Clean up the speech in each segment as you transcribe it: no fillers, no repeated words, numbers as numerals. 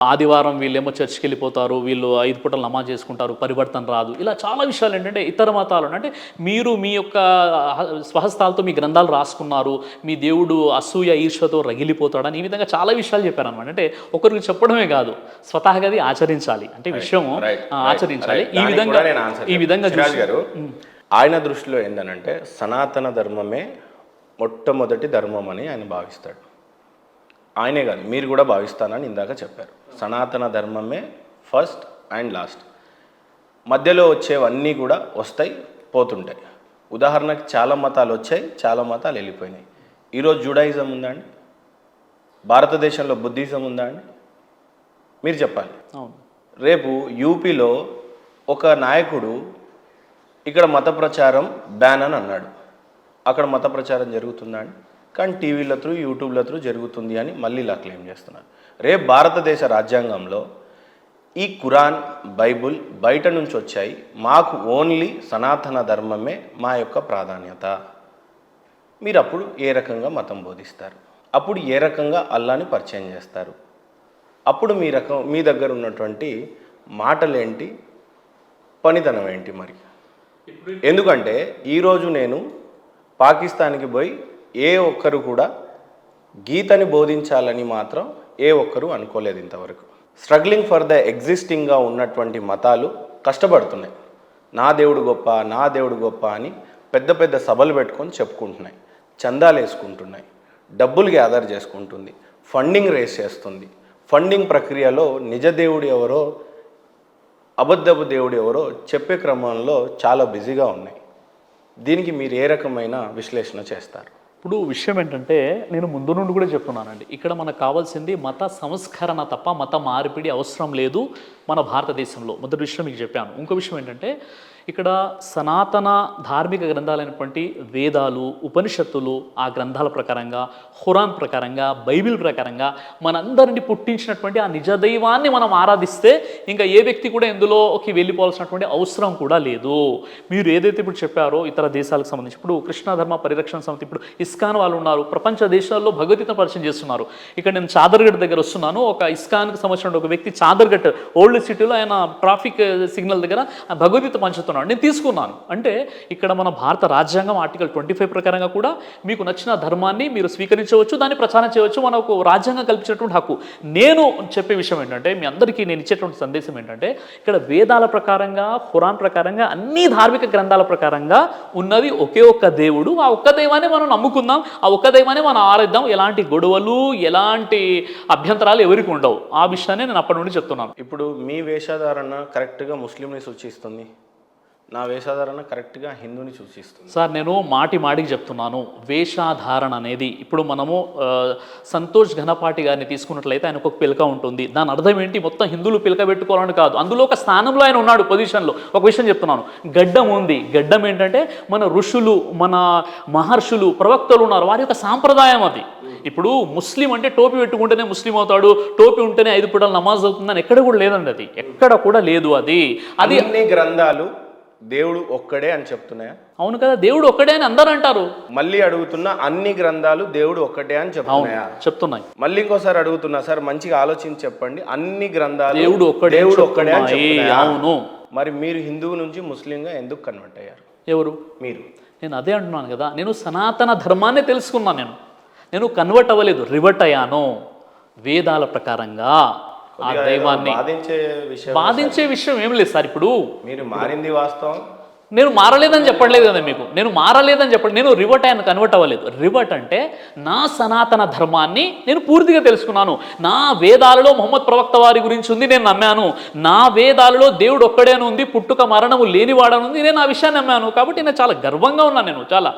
ఆదివారం వీళ్ళేమో చర్చ్కి వెళ్ళిపోతారు, వీళ్ళు 5 పూటలు నమాజ్ చేసుకుంటారు, పరివర్తన రాదు. ఇలా చాలా విషయాలు ఏంటంటే ఇతర మతాలు అంటే మీరు మీ యొక్క స్వహస్తాలతో మీ గ్రంథాలు రాసుకున్నారు, మీ దేవుడు అసూయ ఈర్ష్యతో రగిలిపోతాడని ఈ విధంగా చాలా విషయాలు చెప్పారనమాట. అంటే ఒకరికి చెప్పడమే కాదు, స్వతహాగా అది ఆచరించాలి. అంటే విషయము ఆచరించాలి. ఈ విధంగా గారు ఆయన దృష్టిలో ఏంటనంటే సనాతన ధర్మమే మొట్టమొదటి ధర్మం అని ఆయన భావిస్తాడు. ఆయనే కాదు, మీరు కూడా భావిస్తానని ఇందాక చెప్పారు. సనాతన ధర్మమే ఫస్ట్ అండ్ లాస్ట్. మధ్యలో వచ్చేవన్నీ కూడా వస్తాయి, పోతుంటాయి. ఉదాహరణకి చాలా మతాలు వచ్చాయి, చాలా మతాలు వెళ్ళిపోయినాయి. ఈరోజు జుడాయిజం ఉందా అండి? భారతదేశంలో బుద్ధిజం ఉందా అండి? మీరు చెప్పాలి. రేపు యూపీలో ఒక నాయకుడు ఇక్కడ మత ప్రచారం బ్యాన్ అని అన్నాడు. అక్కడ మత ప్రచారం జరుగుతుందా అండి? కానీ టీవీల త్రూ, యూట్యూబ్ల త్రూ జరుగుతుంది అని మళ్ళీ ఇలా క్లెయిమ్ చేస్తున్నారు. రేపు భారతదేశ రాజ్యాంగంలో ఈ ఖురాన్, బైబుల్ బయట నుంచి వచ్చాయి, మాకు ఓన్లీ సనాతన ధర్మమే మా యొక్క ప్రాధాన్యత. మీరు అప్పుడు ఏ రకంగా మతం బోధిస్తారు? అప్పుడు ఏ రకంగా అల్లాని పరిచయం చేస్తారు? అప్పుడు మీ దగ్గర ఉన్నటువంటి మాటలేంటి, పనితనం ఏంటి? మరి ఎందుకంటే ఈరోజు నేను పాకిస్తాన్కి పోయి ఏ ఒక్కరు కూడా గీతని బోధించాలని మాత్రం ఏ ఒక్కరు అనుకోలేదు ఇంతవరకు. స్ట్రగ్లింగ్ ఫర్ ద ఎగ్జిస్టింగ్గా ఉన్నటువంటి మతాలు కష్టపడుతున్నాయి. నా దేవుడు గొప్ప, నా దేవుడు గొప్ప అని పెద్ద పెద్ద సభలు పెట్టుకొని చెప్పుకుంటున్నాయి, చందాలు వేసుకుంటున్నాయి, డబ్బులు గ్యాదర్ చేసుకుంటుంది, ఫండింగ్ రేస్ చేస్తుంది. ఫండింగ్ ప్రక్రియలో నిజ దేవుడు ఎవరో, అబద్ధపు దేవుడు ఎవరో చెప్పే క్రమంలో చాలా బిజీగా ఉన్నాయి. దీనికి మీరు ఏ రకమైన విశ్లేషణ చేస్తారు? ఇప్పుడు విషయం ఏంటంటే నేను ముందు నుండి కూడా చెప్తున్నానండి, ఇక్కడ మనకు కావాల్సింది మత సంస్కరణ తప్ప మత మార్పిడి అవసరం లేదు మన భారతదేశంలో. మొదటి విషయం మీకు చెప్పాను. ఇంకో విషయం ఏంటంటే ఇక్కడ సనాతన ధార్మిక గ్రంథాలైనటువంటి వేదాలు, ఉపనిషత్తులు, ఆ గ్రంథాల ప్రకారంగా, ఖురాన్ ప్రకారంగా, బైబిల్ ప్రకారంగా మనందరినీ పుట్టించినటువంటి ఆ నిజ దైవాన్ని మనం ఆరాధిస్తే ఇంకా ఏ వ్యక్తి కూడా ఇందులోకి వెళ్ళిపోవాల్సినటువంటి అవసరం కూడా లేదు. మీరు ఏదైతే ఇప్పుడు చెప్పారో ఇతర దేశాలకు సంబంధించి, ఇప్పుడు కృష్ణ ధర్మ పరిరక్షణ సమితి, ఇప్పుడు ఇస్కాన్ వాళ్ళు ఉన్నారు, ప్రపంచ దేశాల్లో భగవద్గీతను పరిచయం చేస్తున్నారు. ఇక్కడ నేను చాదర్గఢ్ దగ్గర వస్తున్నాను, ఒక ఇస్కాన్కి సంబంధించిన ఒక వ్యక్తి చాదర్గఢ్ ఓల్డ్ సిటీలో ఆయన ట్రాఫిక్ సిగ్నల్ దగ్గర భగవద్గీత పంచుతున్నాడు. నేను తీసుకున్నాను. అంటే ఇక్కడ మన భారత రాజ్యాంగం ఆర్టికల్ 25 ప్రకారంగా కూడా మీకు నచ్చిన ధర్మాన్ని మీరు స్వీకరించవచ్చు, దాన్ని ప్రచారం చేయవచ్చు, మనకు రాజ్యాంగం కల్పించినటువంటి హక్కు. నేను చెప్పే విషయం ఏంటంటే, మీ అందరికీ నేను ఇచ్చేటువంటి సందేశం ఏంటంటే, ఇక్కడ వేదాల ప్రకారంగా, ఖురాన్ ప్రకారంగా, అన్ని ధార్మిక గ్రంథాల ప్రకారంగా ఉన్నది ఒకే ఒక్క దేవుడు. ఆ ఒక్క దైవాన్ని మనం నమ్ముకుందాం, ఆ ఒక్క దైవాన్ని మనం ఆరాధిద్దాం. ఎలాంటి గొడవలు, ఎలాంటి అభ్యంతరాలు ఎవరికి ఉండవు. ఆ విషయాన్ని నేను అప్పటి నుండి చెప్తున్నాను. ఇప్పుడు మీ వేషధారణ కరెక్ట్గా ముస్లింని సూచిస్తుంది, నా వేషధారణ కరెక్ట్గా హిందూని సూచిస్తుంది. సార్ నేను మాటికి చెప్తున్నాను, వేషధారణ అనేది ఇప్పుడు మనము సంతోష్ ఘనపాటి గారిని తీసుకున్నట్లయితే ఆయనకు ఒక పిలక ఉంటుంది. దాని అర్థం ఏంటి? మొత్తం హిందువులు పిలక పెట్టుకోవాలని కాదు, అందులో ఒక స్థానంలో ఆయన ఉన్నాడు, పొజిషన్లో. ఒక విషయం చెప్తున్నాను, గడ్డం ఉంది. గడ్డం ఏంటంటే మన ఋషులు, మన మహర్షులు, ప్రవక్తలు ఉన్నారు, వారి యొక్క సాంప్రదాయం అది. ఇప్పుడు ముస్లిం అంటే టోపీ పెట్టుకుంటేనే ముస్లిం అవుతాడు, టోపీ ఉంటేనే 5 పూటలు నమాజ్ అవుతుందని ఎక్కడ కూడా లేదండి. అది ఎక్కడ కూడా లేదు. అది అన్ని గ్రంథాలు దేవుడు ఒక్కడే అని చెప్తున్నాయా? అవును కదా, దేవుడు ఒక్కడే అని అందరూ అంటారు. మళ్ళీ అడుగుతున్నా, అన్ని గ్రంథాలు దేవుడు ఒక్కటే అని చెప్తున్నాయి. మళ్ళీ ఇంకోసారి అడుగుతున్నా, సార్ మంచిగా ఆలోచించి చెప్పండి, అన్ని గ్రంథాలు దేవుడు ఒక్కడే అని. అవును. మరి మీరు హిందువు నుంచి ముస్లింగా ఎందుకు కన్వర్ట్ అయ్యారు? ఎవరు? మీరు. నేను అదే అంటున్నాను కదా, నేను సనాతన ధర్మాన్ని తెలుసుకున్నాను. నేను కన్వర్ట్ అవ్వలేదు, రివర్ట్ అయ్యాను. వేదాల ప్రకారంగా ఆ దైవాన్ని బాధించే విషయం ఏం లేదు సార్. ఇప్పుడు మీరు మారింది వాస్తవం, నేను మారలేదని చెప్పట్లేదు కదా మీకు, నేను మారలేదని చెప్పండి, నేను రివర్ట్ అయ్యాను, కన్వర్ట్ అవ్వలేదు. రివర్ట్ అంటే నా సనాతన ధర్మాన్ని నేను పూర్తిగా తెలుసుకున్నాను. నా వేదాలలో మొహమ్మద్ ప్రవక్త వారి గురించి ఉంది, నేను నమ్మాను. నా వేదాలలో దేవుడు ఒక్కడేను ఉంది, పుట్టుక మరణము లేనివాడని ఉంది, నేను ఆ విషయాన్ని నమ్మాను. కాబట్టి నేను చాలా గర్వంగా ఉన్నాను, నేను చాలా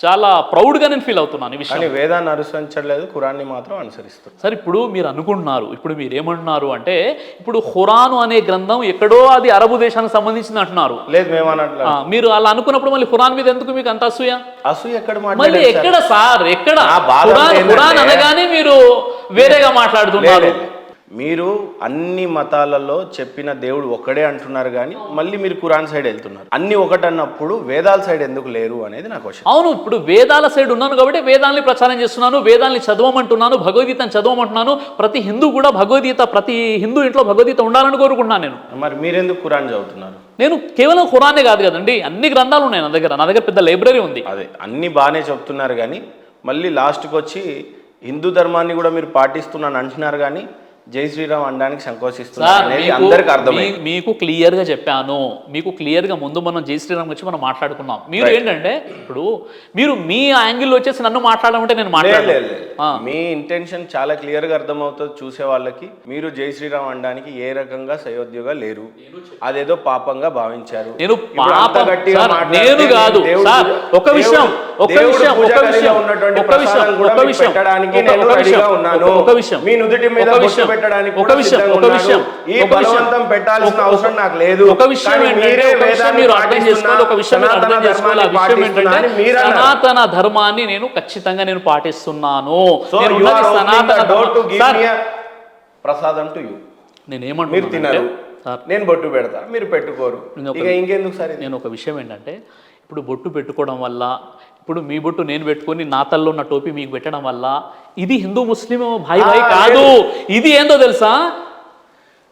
చాలా ప్రౌడ్గా నేను ఫీల్ అవుతున్నాను ఈ విషయం. వేదాన్ని అనుసరించలేదు, ఖురాన్ని మాత్రం అనుసరిస్తారు. సార్ ఇప్పుడు మీరు అనుకుంటున్నారు, ఇప్పుడు మీరు ఏమంటున్నారు అంటే, ఇప్పుడు ఖురాను అనే గ్రంథం ఎక్కడో అది అరబు దేశానికి సంబంధించింది అంటున్నారు. లేదు, మేము అన్నట్లు. మీరు అలా అనుకున్నప్పుడు మళ్ళీ ఖురాన్ మీద ఎందుకు మీకు అంత అసూయ? అసూయ ఎక్కడ? మళ్ళీ ఎక్కడ సార్, ఎక్కడ? ఖురాన్ అనగానే మీరు వేరేగా మాట్లాడుతున్నారు. మీరు అన్ని మతాలలో చెప్పిన దేవుడు ఒకడే అంటున్నారు కానీ మళ్ళీ మీరు ఖురాన్ సైడ్ వెళ్తున్నారు. అన్ని ఒకటన్నప్పుడు వేదాల సైడ్ ఎందుకు లేరు అనేది నా క్వశ్చన్. అవును, ఇప్పుడు వేదాల సైడ్ ఉన్నాను కాబట్టి వేదాల్ని ప్రచారం చేస్తున్నాను, వేదాల్ని చదవమంటున్నాను, భగవద్గీతను చదవమంటున్నాను. ప్రతి హిందూ కూడా భగవద్గీత, ప్రతి హిందూ ఇంట్లో భగవద్గీత ఉండాలని కోరుకుంటున్నాను నేను. మరి మీరెందుకు ఖురాన్ చదువుతున్నారు? నేను కేవలం ఖురానే కాదు కదండి, అన్ని గ్రంథాలు ఉన్నాయి నా దగ్గర పెద్ద లైబ్రరీ ఉంది. అదే అన్ని బాగానే చెప్తున్నారు కానీ మళ్ళీ లాస్ట్కి వచ్చి హిందూ ధర్మాన్ని కూడా మీరు పాటిస్తున్నాను అంటున్నారు కానీ జై శ్రీరామ్ అనడానికి సంకోచిస్తున్నారు అనేది అందరికి అర్థమైంది. మీకు క్లియర్గా చెప్పాను, మీకు క్లియర్గా ముందు మనం జై శ్రీరామ్ వచ్చి మనం మాట్లాడుకున్నాం. మీరు ఏంటంటే ఇప్పుడు మీరు మీ యాంగిల్లో వచ్చేసి నన్ను మాట్లాడమంటే నేను మాట్లాడలేదు. మీ ఇంటెన్షన్ చాలా క్లియర్గా అర్థమవుతుంది చూసే వాళ్ళకి. మీరు జై శ్రీరామ్ అనడానికి ఏ రకంగా సయోధ్యగా లేరు, అదేదో పాపంగా భావించారు. నేను కాదు సార్, ఒక విషయం పెట్టాల్సిన అవసరం నాకు లేదు. సనాతన ధర్మాన్ని నేను ఖచ్చితంగా నేను పాటిస్తున్నాను. ప్రసాదం టు యూ. మీరు తినరు, నేను బొట్టు పెడతా, మీరు పెట్టుకోరు, ఇంకెందుకు సరే. నేను ఒక విషయం ఏంటంటే ఇప్పుడు బొట్టు పెట్టుకోవడం వల్ల, ఇప్పుడు మీ బొట్టు నేను పెట్టుకొని నా తల్లో ఉన్న టోపీ మీకు పెట్టడం వల్ల ఇది హిందూ ముస్లిం భాయ్ కాదు. ఇది ఏందో తెలుసా,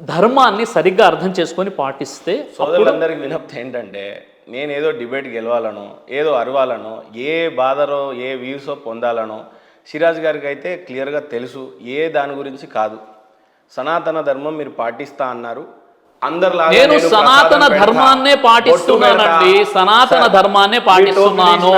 ధర్మాన్ని సరిగ్గా అర్థం చేసుకొని పాటిస్తే. సోదరులందరికీ వినప్తి ఏంటంటే, నేను ఏదో డిబేట్ గెలవాలనో ఏదో అరవాలనో ఏ బాధరో ఏ వ్యూసో పొందాలనో సిరాజ్ గారికి అయితే క్లియర్గా తెలుసు. ఏ దాని గురించి కాదు. సనాతన ధర్మం మీరు పాటిస్తా అన్నారు. నేను సనాతన ధర్మాన్నే పాటిస్తున్నానండి, సనాతన ధర్మాన్నే పాటిస్తున్నాను,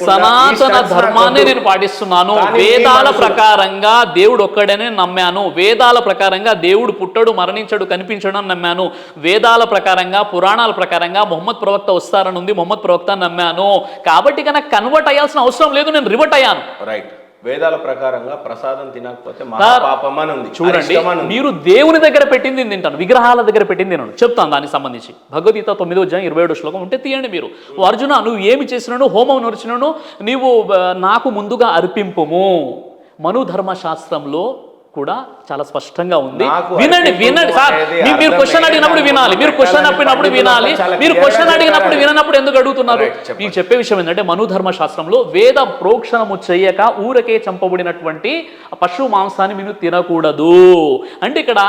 సనాతన ధర్మాన్నే నేను పాటిస్తున్నాను. వేదాల ప్రకారంగా దేవుడు ఒక్కడనే నమ్మాను. వేదాల ప్రకారంగా దేవుడు పుట్టడు, మరణించడు, కనిపించడం నమ్మాను. వేదాల ప్రకారంగా, పురాణాల ప్రకారంగా మొహమ్మద్ ప్రవక్త వస్తారని ఉంది, మొహమ్మద్ ప్రవక్త నమ్మాను. కాబట్టి నాకు కన్వర్ట్ అయ్యాల్సిన అవసరం లేదు, నేను రివర్ట్ అయ్యాను. రైట్. వేదాల ప్రకారంగా ప్రసాదం తినకపోతే పాపమని ఉంది. చూడండి, మీరు దేవుని దగ్గర పెట్టింది తింటాను, విగ్రహాల దగ్గర పెట్టింది తినను. చెప్తాను దానికి సంబంధించి. భగవద్గీత 9వ అధ్యాయం 27వ శ్లోకం ఉంటే తీయండి మీరు. అర్జున, నువ్వు ఏమి చేసినాను, హోమం నడిచినాను, నీవు నాకు ముందుగా అర్పింపుము. మను ధర్మశాస్త్రంలో కూడా చాలా స్పష్టంగా ఉంది. వినండి సార్, మీరు క్వశ్చన్ అడిగినప్పుడు వినాలి, మీరు క్వశ్చన్ అడిగినప్పుడు వినాలి, మీరు క్వశ్చన్ అడిగినప్పుడు వినప్పుడు ఎందుకు అడుగుతున్నారు? మీకు చెప్పే విషయం ఏంటంటే, మను ధర్మశాస్త్రంలో వేద ప్రోక్షణము చేయక ఊరకే చంపబడినటువంటి పశు మాంసాన్ని మీరు తినకూడదు అంటే ఇక్కడ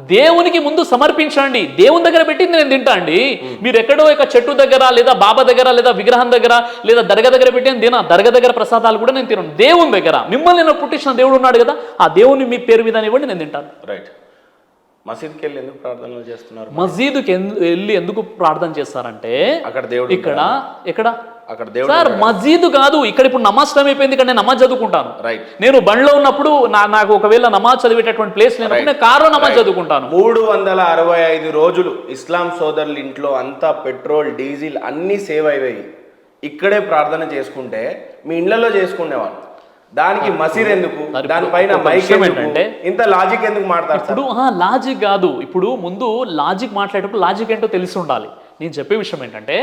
దేవునికి ముందు సమర్పించండి. దేవుని దగ్గర పెట్టింది నేను తింటా అండి. మీరు ఎక్కడో ఒక చెట్టు దగ్గర లేదా బాబా దగ్గర లేదా విగ్రహం దగ్గర లేదా దర్గా దగ్గర పెట్టిన తిన, దర్గా దగ్గర ప్రసాదాలు కూడా నేను తినను. దేవుని దగ్గర, మిమ్మల్ని నేను పుట్టించిన దేవుడు ఉన్నాడు కదా, ఆ దేవుని మీ పేరు మీద ఇవ్వండి, నేను తింటాను. రైట్. మసీద్కి వెళ్ళి ఎందుకు ప్రార్థనలు చేస్తున్నారు? మసీదుకి వెళ్ళి ఎందుకు ప్రార్థన చేస్తారంటే అక్కడ దేవుడు ఎక్కడ అక్కడ దేవుడు సార్, మస్జీద్ కాదు. ఇక్కడ ఇప్పుడు నమాజ్ టైం అయిపోయింది, ఇక్కడ నేను నమాజ్ చదువుకుంటాను. నేను బండ్లో ఉన్నప్పుడు నాకు ఒకవేళ నమాజ్ చదివేటటువంటి ప్లేస్ లేనప్పుడు నేను కారులో నమాజ్ చదువుకుంటాను. 365 రోజులు ఇస్లాం సోదరుల ఇంట్లో అంతా పెట్రోల్, డీజిల్ అన్ని సేవ్ అయ్యాయి. ఇక్కడే ప్రార్థన చేసుకుంటే మీ ఇళ్లలో చేసుకునేవాళ్ళు. దానికి మసీద్ ఎందుకు, దానిపైన మైక్ ఏంటంటే ఇంత లాజిక్ ఎందుకు మాట్లాడతారు? ఇప్పుడు లాజిక్ కాదు, ఇప్పుడు ముందు లాజిక్ మాట్లాడేటప్పుడు లాజిక్ ఏంటో తెలిసి ఉండాలి. నేను చెప్పే విషయం ఏంటంటే,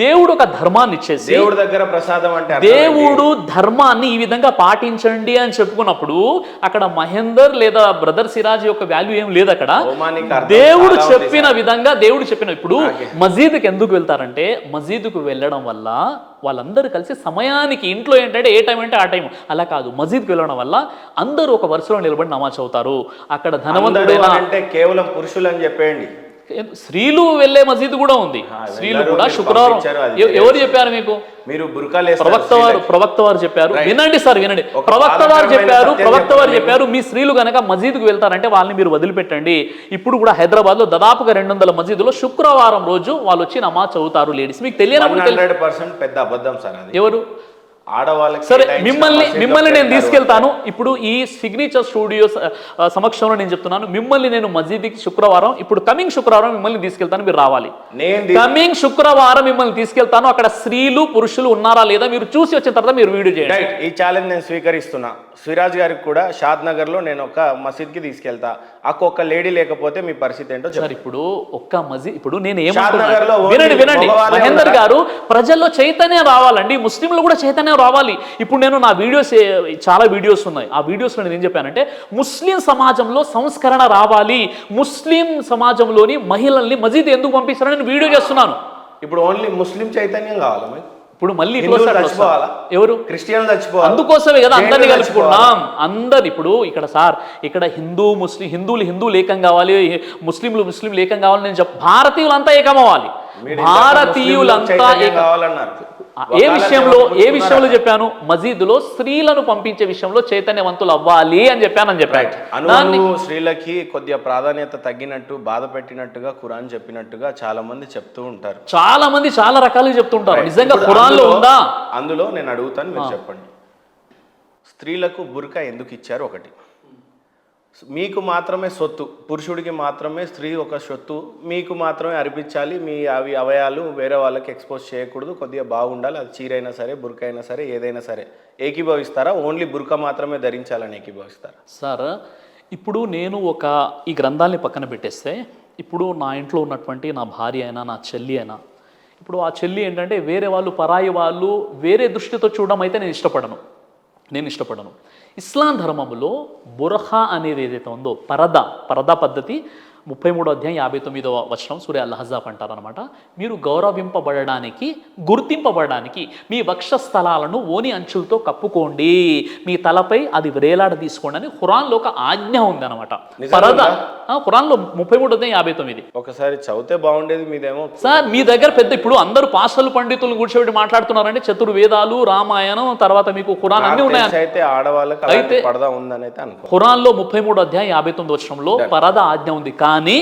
దేవుడు ఒక ధర్మాన్ని ఇచ్చేసి, దేవుడి దగ్గర ప్రసాదం అంటే దేవుడు ధర్మాన్ని ఈ విధంగా పాటించండి అని చెప్పుకున్నప్పుడు అక్కడ మహేందర్ లేదా బ్రదర్ సిరాజ్ యొక్క వాల్యూ ఏం లేదు. అక్కడ దేవుడు చెప్పిన విధంగా, దేవుడు చెప్పిన. ఇప్పుడు మసీదుకి ఎందుకు వెళ్తారంటే, మసీదుకు వెళ్ళడం వల్ల వాళ్ళందరూ కలిసి సమయానికి, ఇంట్లో ఏంటంటే ఏ టైం అంటే ఆ టైం, అలా కాదు, మసీద్కి వెళ్ళడం వల్ల అందరూ ఒక వరుసలో నిలబడి నమాజ్ అవుతారు. అక్కడ ధనవంతుడు అంటే కేవలం పురుషులు అని చెప్పేయండి, స్త్రీలు వెళ్ళే మసీదు కూడా ఉంది. స్త్రీలు కూడా శుక్రవారం. ఎవరు చెప్పారు మీకు? మీరు ప్రవక్త వారు చెప్పారు. వినండి సార్, వినండి. ప్రవక్త వారు చెప్పారు మీ స్త్రీలు కనుక మసీదుకు వెళ్తారంటే వాళ్ళని మీరు వదిలిపెట్టండి. ఇప్పుడు కూడా హైదరాబాద్ లో దాదాపుగా 200 మసీదులో శుక్రవారం రోజు వాళ్ళు వచ్చి నమాజ్ చదువుతారు లేడీస్. మీకు తెలియనప్పుడు 100% పెద్ద అబద్ధం సార్. ఎవరు? ఆడవాళ్ళకి. సరే, మిమ్మల్ని నేను తీసుకెళ్తాను. ఇప్పుడు ఈ సిగ్నేచర్ స్టూడియో సమక్షంలో నేను చెప్తున్నాను, మిమ్మల్ని నేను మసీదుకి శుక్రవారం, ఇప్పుడు కమింగ్ శుక్రవారం మిమ్మల్ని తీసుకెళ్తాను, మీరు రావాలి. కమింగ్ శుక్రవారం మిమ్మల్ని తీసుకెళ్తాను. అక్కడ స్త్రీలు పురుషులు ఉన్నారా లేదా మీరు చూసి వచ్చిన తర్వాత మీరు వీడియో చేయండి. ఈ ఛాలెంజ్ నేను స్వీకరిస్తున్నా. సిరాజ్ గారికి కూడా షాద్ నగర్లో నేను ఒక మసీద్కి తీసుకెళ్తా, ఒక్క లేడీ లేకపోతే మీ పరిస్థితి ఏంటో సార్ ఇప్పుడు ఒక్క మజీ ఇప్పుడు నేను షాద్నగర్లో వినండి ఓన్లీ వినండి మగవాళ్ళే మహేందర్ ఉన్నారా? గారు, ప్రజల్లో చైతన్యం రావాలండి, ముస్లింలు కూడా చైతన్యం రావాలి. ఇప్పుడు నేను నా వీడియోస్ చాలా వీడియోస్ ఉన్నాయి, ఆ వీడియోస్లో నేను ఏం చెప్పానంటే ముస్లిం సమాజంలో సంస్కరణ రావాలి, ముస్లిం సమాజంలోని మహిళల్ని మజీద్ ఎందుకు పంపిస్తారని నేను వీడియో చేస్తున్నాను. ఇప్పుడు ఓన్లీ ముస్లిం చైతన్యం కావాలా మీకు? ఇప్పుడు మళ్ళీ హిందువులు చచ్చిపోవాలా? ఎవరు క్రిస్టియన్లు చచ్చిపోవాలి? అందుకోసమే కదా అందరినీ జైనులు కలుపుకున్నాం. అందరు ఇప్పుడు ఇక్కడ సార్ ఇక్కడ హిందువులు ఏకం కావాలి, ముస్లింలు ఏకం కావాలి. నేను భారతీయులంతా ఏకం అవ్వాలి, భారతీయులంతా చైతన్యం కావాలన్నారు. ఏ విషయంలో చెప్పాను? మజీదులో స్త్రీలను పంపించే విషయంలో చైతన్యవంతులు అవ్వాలి అని చెప్పాను. అనువు స్త్రీలకి కొద్దిగా ప్రాధాన్యత తగ్గినట్టు, బాధ పెట్టినట్టుగా ఖురాన్ చెప్పినట్టుగా చాలా మంది చెప్తూ ఉంటారు. చాలా మంది చాలా రకాలుగా చెప్తుంటారు. నిజంగా ఖురాన్లో ఉందా? అందులో నేను అడుగుతాను, మీరు చెప్పండి. స్త్రీలకు బుర్కా ఎందుకు ఇచ్చారు? ఒకటి, మీకు మాత్రమే సొత్తు, పురుషుడికి మాత్రమే స్త్రీ ఒక సొత్తు, మీకు మాత్రమే అర్పించాలి, మీ అవయాలు వేరే వాళ్ళకి ఎక్స్పోజ్ చేయకూడదు, కొద్దిగా బాగుండాలి, అది చీరైనా సరే బుర్కా అయినా సరే ఏదైనా సరే. ఏకీభవిస్తారా? ఓన్లీ బుర్కా మాత్రమే ధరించాలని ఏకీభవిస్తారా? సార్ ఇప్పుడు నేను ఈ గ్రంథాలని పక్కన పెట్టేస్తే, ఇప్పుడు నా ఇంట్లో ఉన్నటువంటి నా భార్య అయినా నా చెల్లి అయినా, ఇప్పుడు ఆ చెల్లి ఏంటంటే వేరే వాళ్ళు పరాయి వాళ్ళు వేరే దృష్టితో చూడడం అయితే నేను ఇష్టపడను. ఇస్లాం ధర్మంలో బుర్ఖా అనేది ఏదైతే ఉందో పరదా పద్ధతి 33వ అధ్యాయం 59వ వచనం సూర అల్-అహ్జాబ్ అంటారనమాట. మీరు గౌరవింపబడడానికి, గుర్తింపబడడానికి మీ వక్షస్థలాలను ఓని అంచులతో కప్పుకోండి, మీ తలపై అది వేలాడ తీసుకోండి అని ఖురాన్లో ఒక ఆజ్ఞ ఉంది అనమాట. పరదా ఖురాన్లో 33వ అధ్యాయం 59. ఒకసారి చదివితే బాగుండేది. మీదేమో సార్ మీ దగ్గర పెద్ద ఇప్పుడు అందరూ పాస్టర్లు పండితులను కూర్చోబెట్టి మాట్లాడుతున్నారంటే చతుర్వేదాలు, రామాయణం, తర్వాత మీకు ఖురాన్ అన్ని ఉన్నాయి. అయితే ఆడవాళ్ళకి అయితే పరదా ఉందని అయితే అనుకో. ఖురాన్లో 33వ అధ్యాయం 59వ వచనంలో పరదా ఆజ్ఞ ఉంది. కానీ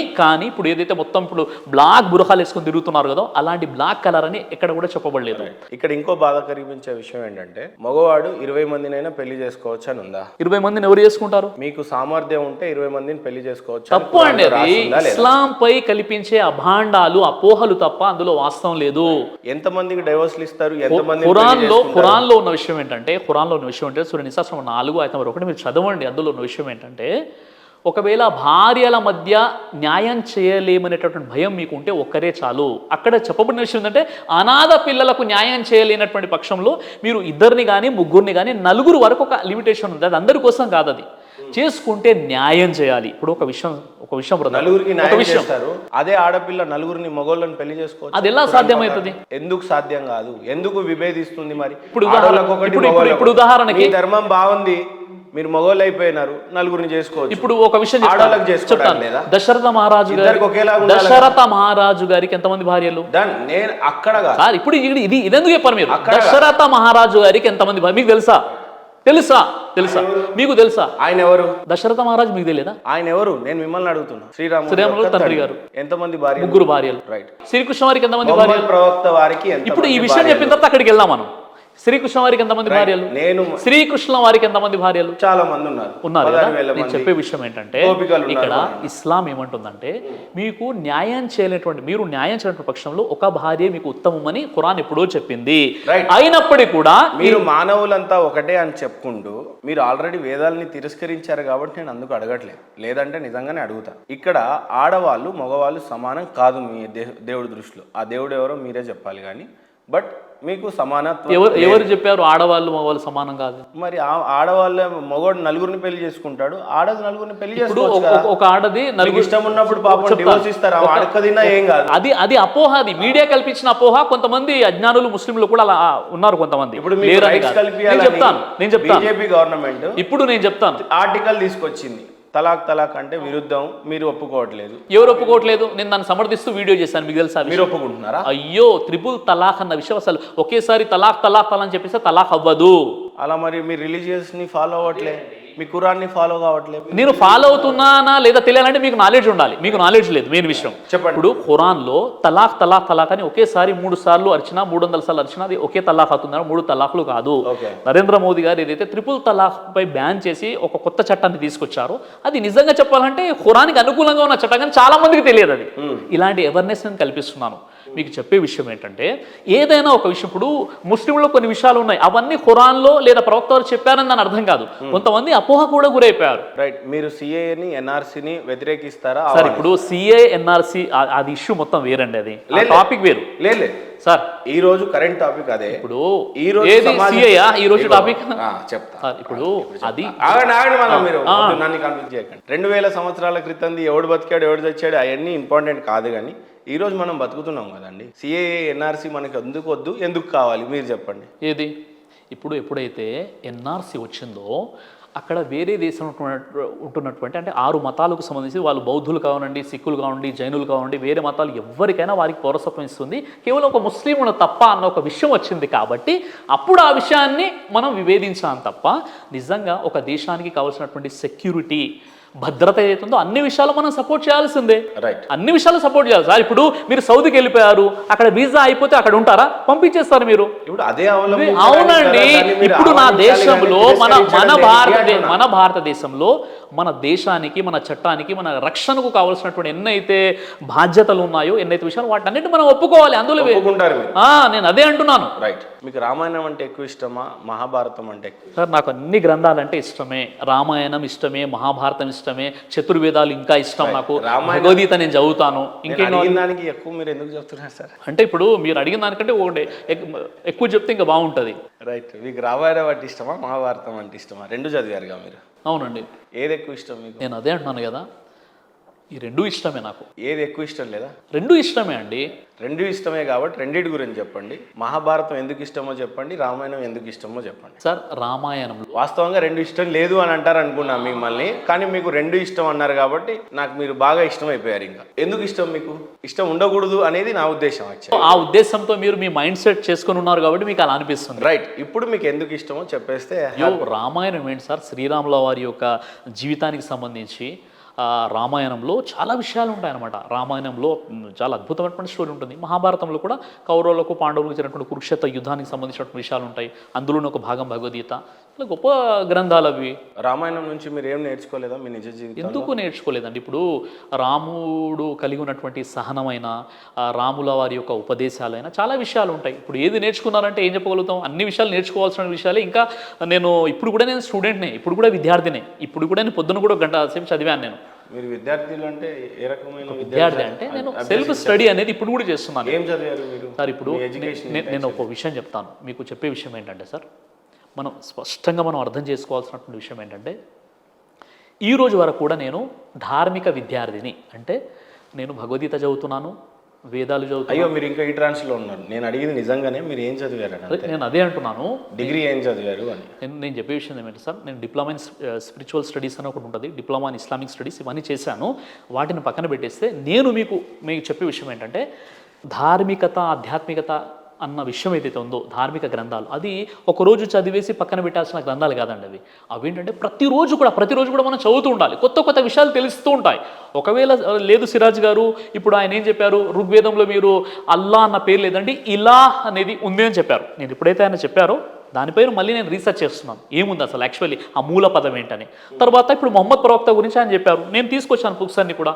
ఇప్పుడు ఏదైతే మొత్తం ఇప్పుడు బ్లాక్ బురఖాలు వేసుకొని తిరుగుతున్నారు కదా, అలాంటి బ్లాక్ కలర్ అని ఎక్కడ కూడా చెప్పబడలేదు. ఇక్కడ ఇంకో బాధ కలిగించే విషయం ఏంటంటే, మగవాడు 20 మందినైనా పెళ్లి చేసుకోవచ్చు అని ఉందా? 20 మందిని ఎవరు చేసుకుంటారు? మీకు సామర్థ్యం ఉంటే 20 మందిని పెళ్లి చేసుకోవచ్చు. తప్పు అండి అది. ఇస్లాం పై కల్పించే అభాండాలు, అపోహలు తప్ప అందులో వాస్తవం లేదు. ఎంతమందికి డైవర్స్లు ఇస్తారు? ఎంతమంది? ఖురాన్లో ఉన్న విషయం ఏంటంటే సూర నిసా 4:1 మీరు చదవండి. అందులో ఉన్న విషయం ఏంటంటే, ఒకవేళ భార్యల మధ్య న్యాయం చేయలేమనేటటువంటి భయం మీకు ఉంటే ఒక్కరే చాలు. అక్కడ చెప్పబడిన విషయం ఏంటంటే, అనాథ పిల్లలకు న్యాయం చేయలేనటువంటి పక్షంలో మీరు 2 కానీ 3 కానీ 4 వరకు ఒక లిమిటేషన్ ఉంది. అది అందరి కోసం కాదు, అది చేసుకుంటే న్యాయం చేయాలి. ఇప్పుడు ఒక విషయం నలుగురికి న్యాయం చేస్తారు. అదే ఆడపిల్ల 4 మగోళ్ళని పెళ్లి చేసుకోవచ్చు. అది ఎలా సాధ్యమవుతుంది? ఎందుకు సాధ్యం కాదు? ఎందుకు విభేదిస్తుంది? మరి ఇప్పుడు ఉదాహరణకి ధర్మం బాగుంది, మీరు మగోళ్ళు అయిపోయినారు, 4 చేసుకోవచ్చు. ఇప్పుడు ఒక విషయం చెప్తాను. దశరథ మహారాజు గారికి ఎంతమంది భార్యలు? నేను అక్కడ ఇప్పుడు ఇదెందుకు చెప్పారు మీరు? దశరథ మహారాజు గారికి ఎంతమంది భార్య మీకు తెలుసా? మీకు తెలుసా? ఆయన ఎవరు? దశరథ మహారాజు మీకు తెలియదా? ఆయన ఎవరు? నేను మిమ్మల్ని అడుగుతున్నా. శ్రీరాములు తండ్రి గారు ఎంతమంది భార్య? 3 భార్యలు. రైట్. శ్రీకృష్ణ వారికి ఎంతమంది భార్యలు? ప్రవక్త వారికి. ఇప్పుడు ఈ విషయం చెప్పిన తర్వాత అక్కడికి వెళ్దాం మనం. శ్రీకృష్ణ వారికి ఎంతమంది భార్యలు? శ్రీకృష్ణ వారికి ఎంతమంది భార్యలు? చాలా మంది ఉన్నారు. నేను చెప్పే విషయం ఏంటంటే, ఇక్కడ ఇస్లాం ఏమంటుందంటే, మీకు న్యాయం చేయలేనటువంటి పక్షంలో ఒక భార్య మీకు ఉత్తమమని ఖురాన్ ఎప్పుడో చెప్పింది. అయినప్పటికీ కూడా మీరు మానవులంతా ఒకటే అని చెప్పుకుంటూ మీరు ఆల్రెడీ వేదాలని తిరస్కరించారు కాబట్టి నేను అందుకు అడగట్లేదు, లేదంటే నిజంగానే అడుగుతా. ఇక్కడ ఆడవాళ్ళు మగవాళ్ళు సమానం కాదు మీ దేవుడి దృష్టిలో. ఆ దేవుడు ఎవరో మీరే చెప్పాలి. కానీ బట్ మీకు సమానత్వం ఎవరు చెప్పారు? ఆడవాళ్ళు మగవాళ్ళు సమానం కాదు. మరి ఆడవాళ్ళ మగవాడు 4 పెళ్లి చేసుకుంటాడు, ఆడది 4 పెళ్లి చేసుకోవచ్చు. ఒక ఆడది 4 ఇష్టం ఉన్నప్పుడు పాపం డివోర్స్ ఇస్తారు. అడకదినా ఏం కాదు. అది అపోహ. అది మీడియా కల్పించిన అపోహ. కొంతమంది అజ్ఞానులు ముస్లింలు కూడా అలా ఉన్నారు కొంతమంది. ఇప్పుడు నేను చెప్తాను బీజేపీ గవర్నమెంట్ ఇప్పుడు నేను చెప్తాను ఆర్టికల్ తీసుకొచ్చింది, తలాక్ అంటే విరుద్ధం, మీరు ఒప్పుకోవట్లేదు. ఎవరు ఒప్పుకోవట్లేదు? నేను దాన్ని సమర్థిస్తూ వీడియో చేశాను. మీకు తెలుసా? మీరు ఒప్పుకుంటున్నారా? అయ్యో, ట్రిపుల్ తలాక్ అన్న విషయం అసలు ఒకేసారి తలాక్ అని చెప్పేసి తలాక్ అవ్వదు. అలా మరి మీరు రిలీజియస్ ని ఫాలో అవ్వట్లే, మీ ఖురాన్ని ఫాలో కావట్లేదు. నేను ఫాలో అవుతున్నానా లేదా తెలియాలంటే మీకు నాలెడ్జ్ ఉండాలి. మీకు నాలెడ్జ్ లేదు. మెయిన్ విషయం చెప్పండి. ఇప్పుడు ఖురాన్లో తలాక్ అని ఒకేసారి 3 సార్లు అరిచినా 300 సార్లు అరిచినా అది ఒకే తలాక్ అవుతుందా? 3 తలాక్లు కాదు. నరేంద్ర మోదీ గారు ఏదైతే ట్రిపుల్ తలాక్ పై బ్యాన్ చేసి ఒక కొత్త చట్టాన్ని తీసుకొచ్చారో అది నిజంగా చెప్పాలంటే ఖురాన్కి అనుకూలంగా ఉన్న చట్టం, కానీ చాలా మందికి తెలియదు. అది ఇలాంటి అవేర్నెస్ నేను కల్పిస్తున్నాను. మీకు చెప్పే విషయం ఏంటంటే ఏదైనా ఒక విషయం ఇప్పుడు ముస్లింలో కొన్ని విషయాలు ఉన్నాయి అవన్నీ ఖురాన్లో లేదా ప్రవక్త వారు చెప్పారని దాని అర్థం కాదు. కొంతమంది అపోహ కూడా గురైపోయారు. రైట్, మీరు సిఏని ఎన్ఆర్సీని వ్యతిరేకిస్తారా? సార్ ఇప్పుడు సిఏ ఎన్ఆర్సీ అది ఇష్యూ మొత్తం వేరండి, అది టాపిక్ వేరు. లేదు సార్ ఈ రోజు కరెంట్ టాపిక్ అదే. ఇప్పుడు ఈ రోజు ఈ రోజు టాపిక్ చెప్తా. ఇప్పుడు అది మీరు నన్ను కన్ఫ్యూజ్ చేయకండి. 2000 సంవత్సరాల క్రితంది ఎవడు బతికాడు ఎవడు చచ్చాడు అవన్నీ ఇంపార్టెంట్ కాదు, కానీ ఈ రోజు మనం బతుకుతున్నాం కదండి. సిఏఏ ఎన్ఆర్సీ మనకి ఎందుకు వద్దు, ఎందుకు కావాలి మీరు చెప్పండి. ఏది ఇప్పుడు ఎప్పుడైతే ఎన్ఆర్సీ వచ్చిందో అక్కడ వేరే దేశంలో ఉంటున్నటువంటి అంటే 6 మతాలకు సంబంధించి వాళ్ళు బౌద్ధులు కావనండి, సిక్కులు కావండి, జైనులు కావండి, వేరే మతాలు ఎవరికైనా వారికి పౌరసత్వం ఇస్తుంది, కేవలం ఒక ముస్లింలు తప్ప అన్న ఒక విషయం వచ్చింది. కాబట్టి అప్పుడు ఆ విషయాన్ని మనం వివేదించాం తప్ప నిజంగా ఒక దేశానికి కావాల్సినటువంటి సెక్యూరిటీ భద్రత ఏదైతుందో అన్ని విషయాలు మనం సపోర్ట్ చేయాల్సిందే. రైట్, అన్ని విషయాలు సపోర్ట్ చేయాలి సార్. ఇప్పుడు మీరు సౌదీకి వెళ్ళిపోయారు, అక్కడ వీసా అయిపోతే అక్కడ ఉంటారా? పంపించేస్తారు మీరు. ఇప్పుడు అదే అవునండి. ఇప్పుడు నా దేశంలో మన భారతదేశంలో మన దేశానికి, మన చట్టానికి, మన రక్షణకు కావాల్సినటువంటి ఎన్నైతే బాధ్యతలు ఉన్నాయో, ఎన్నైతే విషయాలు వాటన్నిటి మనం ఒప్పుకోవాలి. అందులో నేను అదే అంటున్నాను. రైట్, మీకు రామాయణం అంటే ఎక్కువ ఇష్టమా, మహాభారతం అంటే ఎక్కువ? సార్ నాకు అన్ని గ్రంథాలు అంటే ఇష్టమే. రామాయణం ఇష్టమే, మహాభారతం ఇష్టమే, చతుర్వేదాలు ఇంకా ఇష్టం నాకు, భగవద్గీత నేను చదువుతాను. దానికి ఎక్కువ మీరు ఎందుకు చెప్తున్నారు సార్? అంటే ఇప్పుడు మీరు అడిగిన దానికంటే ఒకటి ఎక్కువ చెప్తే ఇంకా బాగుంటుంది. రైట్, మీకు రామాయణం అంటే ఇష్టమా, మహాభారతం అంటే ఇష్టమా? రెండు చదివారుగా మీరు. అవునండి. ఏది ఎక్కువ ఇష్టం మీకు? నేను అదే అంటున్నాను కదా, ఈ రెండు ఇష్టమే నాకు. ఏది ఎక్కువ ఇష్టం లేదా? రెండు ఇష్టమే అండి. రెండు ఇష్టమే కాబట్టి రెండింటి గురించి చెప్పండి. మహాభారతం ఎందుకు ఇష్టమో చెప్పండి, రామాయణం ఎందుకు ఇష్టమో చెప్పండి. సార్ రామాయణం వాస్తవంగా రెండు ఇష్టం లేదు అని అంటారు అనుకున్నా మిమ్మల్ని, కానీ మీకు రెండు ఇష్టం అన్నారు కాబట్టి నాకు మీరు బాగా ఇష్టం అయిపోయారు. ఇంకా ఎందుకు ఇష్టం? మీకు ఇష్టం ఉండకూడదు అనేది నా ఉద్దేశం. ఆ ఉద్దేశంతో మీరు మీ మైండ్ సెట్ చేసుకుని ఉన్నారు కాబట్టి మీకు అలా అనిపిస్తుంది. రైట్, ఇప్పుడు మీకు ఎందుకు ఇష్టమో చెప్పేస్తే. రామాయణం ఏంటి సార్? శ్రీరాముల వారి యొక్క జీవితానికి సంబంధించి రామాయణంలో చాలా విషయాలు ఉంటాయన్నమాట. రామాయణంలో చాలా అద్భుతమైనటువంటి స్టోరీ ఉంటుంది. మహాభారతంలో కూడా కౌరవులకు పాండవులకు జరిగినటువంటి కురుక్షేత్ర యుద్ధానికి సంబంధించినటువంటి విషయాలు ఉంటాయి. అందులోనే ఒక భాగం భగవద్గీత. ఇలా గొప్ప గ్రంథాలు అవి. రామాయణం నుంచి మీరు ఏం నేర్చుకోలేదా మీ నిజ జీవితం? ఎందుకు నేర్చుకోలేదండి? ఇప్పుడు రాముడు కలిగి ఉన్నటువంటి సహనమైన, రాముల వారి యొక్క ఉపదేశాలైనా చాలా విషయాలు ఉంటాయి. ఇప్పుడు ఏది నేర్చుకున్నారంటే ఏం చెప్పగలుగుతాం? అన్ని విషయాలు నేర్చుకోవాల్సిన విషయాలే. ఇంకా ఇప్పుడు కూడా నేను స్టూడెంట్నే, ఇప్పుడు కూడా విద్యార్థినే, ఇప్పుడు కూడా నేను పొద్దున కూడా 1 గంట సేపు చదివాను నేను. మీరు విద్యార్థులు అంటే ఏ రకమైన విద్యార్థి అంటే నేను సెల్ఫ్ స్టడీ అనేది ఇప్పుడు కూడా చేస్తున్నాను. ఏం చదివారు మీరు సార్? ఇప్పుడు నేను ఒక విషయం చెప్తాను మీకు. చెప్పే విషయం ఏంటంటే సార్, మనం స్పష్టంగా అర్థం చేసుకోవాల్సినటువంటి విషయం ఏంటంటే, ఈ రోజు వరకు కూడా నేను ధార్మిక విద్యార్థిని. అంటే నేను భగవద్గీత చదువుతున్నాను, వేదాలు చదువుతాను. అయ్యో, మీరు ఇంకా ఈ ట్రాన్స్లో ఉన్నారు. నేను అడిగింది నిజంగానే మీరు ఏం చదివారు? నేను అదే అంటున్నాను, డిగ్రీ ఏం చదివారు అని. నేను చెప్పే విషయం ఏమంటే సార్, నేను డిప్లొమా ఇన్ స్పిరిచువల్ స్టడీస్ అని ఒకటి ఉంటుంది, డిప్లొమా ఇన్ ఇస్లామిక్ స్టడీస్, ఇవన్నీ చేశాను. వాటిని పక్కన పెట్టేస్తే నేను మీకు చెప్పే విషయం ఏంటంటే, ధార్మికత, ఆధ్యాత్మికత అన్న విషయం ఏదైతే ఉందో, ధార్మిక గ్రంథాలు, అది ఒకరోజు చదివేసి పక్కన పెట్టాల్సిన గ్రంథాలు కాదండి. అవేంటంటే ప్రతిరోజు కూడా మనం చదువుతూ ఉండాలి. కొత్త విషయాలు తెలుస్తూ ఉంటాయి. ఒకవేళ లేదు సిరాజ్ గారు, ఇప్పుడు ఆయన ఏం చెప్పారు, ఋగ్వేదంలో మీరు అల్లా అన్న పేరు లేదండి, ఇలా అనేది ఉంది అని చెప్పారు. నేను ఎప్పుడైతే ఆయన చెప్పారో దానిపైన మళ్ళీ నేను రీసెర్చ్ చేస్తున్నాను, ఏముంది అసలు యాక్చువల్లీ ఆ మూల పదం ఏంటని. తర్వాత ఇప్పుడు మొహమ్మద్ ప్రవక్త గురించి ఆయన చెప్పారు, నేను తీసుకొచ్చాను బుక్స్ అన్ని కూడా,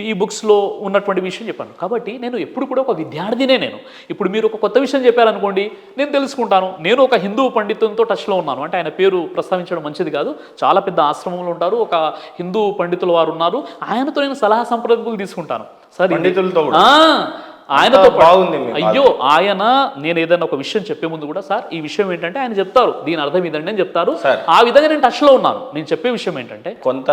ఈ బుక్స్లో ఉన్నటువంటి విషయం చెప్పాను. కాబట్టి నేను ఎప్పుడు కూడా ఒక విద్యార్థినే. నేను ఇప్పుడు మీరు ఒక కొత్త విషయం చెప్పారనుకోండి, నేను తెలుసుకుంటాను. నేను ఒక హిందూ పండితునితో టచ్లో ఉన్నాను. అంటే ఆయన పేరు ప్రస్తావించడం మంచిది కాదు, చాలా పెద్ద ఆశ్రమంలో ఉంటారు, ఒక హిందూ పండితుల వారు ఉన్నారు, ఆయనతో నేను సలహా సంప్రదింపులు తీసుకుంటాను. సరే, పండితులతో ఆయనతో బాగుంది. అయ్యో, ఆయన నేను ఏదైనా ఒక విషయం చెప్పే ముందు కూడా, సార్ ఈ విషయం ఏంటంటే ఆయన చెప్తారు, దీని అర్థం ఇదండి అని చెప్తారు. ఆ విధంగా నేను టచ్లో ఉన్నాను. నేను చెప్పే విషయం ఏంటంటే, కొంత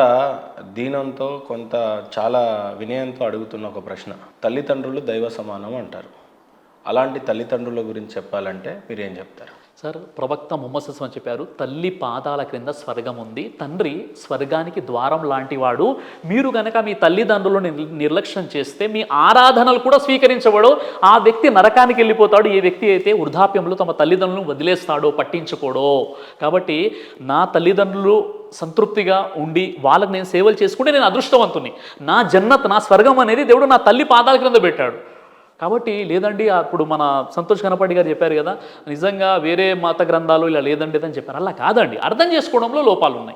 దీనంతో కొంత చాలా వినయంతో అడుగుతున్న ఒక ప్రశ్న. తల్లిదండ్రులు దైవ సమానం అంటారు. అలాంటి తల్లిదండ్రుల గురించి చెప్పాలంటే మీరు ఏం చెప్తారు? సార్, ప్రవక్త ముహమ్మద్ సల్లం చెప్పారు, తల్లి పాదాల క్రింద స్వర్గం ఉంది, తండ్రి స్వర్గానికి ద్వారం లాంటి వాడు. మీరు గనక మీ తల్లిదండ్రులను నిర్లక్ష్యం చేస్తే మీ ఆరాధనలు కూడా స్వీకరించబడో, ఆ వ్యక్తి నరకానికి వెళ్ళిపోతాడు. ఏ వ్యక్తి అయితే వృద్ధాప్యంలో తమ తల్లిదండ్రులను వదిలేస్తాడో, పట్టించుకోడో. కాబట్టి నా తల్లిదండ్రులు సంతృప్తిగా ఉండి వాళ్ళకి నేను సేవలు చేసుకుంటే నేను అదృష్టవంతుని. నా జన్నత్, నా స్వర్గం అనేది దేవుడు నా తల్లి పాదాల క్రింద పెట్టాడు. కాబట్టి లేదండి, అప్పుడు మన సంతోష్ గణపతి గారు చెప్పారు కదా, నిజంగా వేరే మత గ్రంథాలు ఇలా లేదండి అని చెప్పారు. అలా కాదండి, అర్థం చేసుకోవడంలో లోపాలు ఉన్నాయి.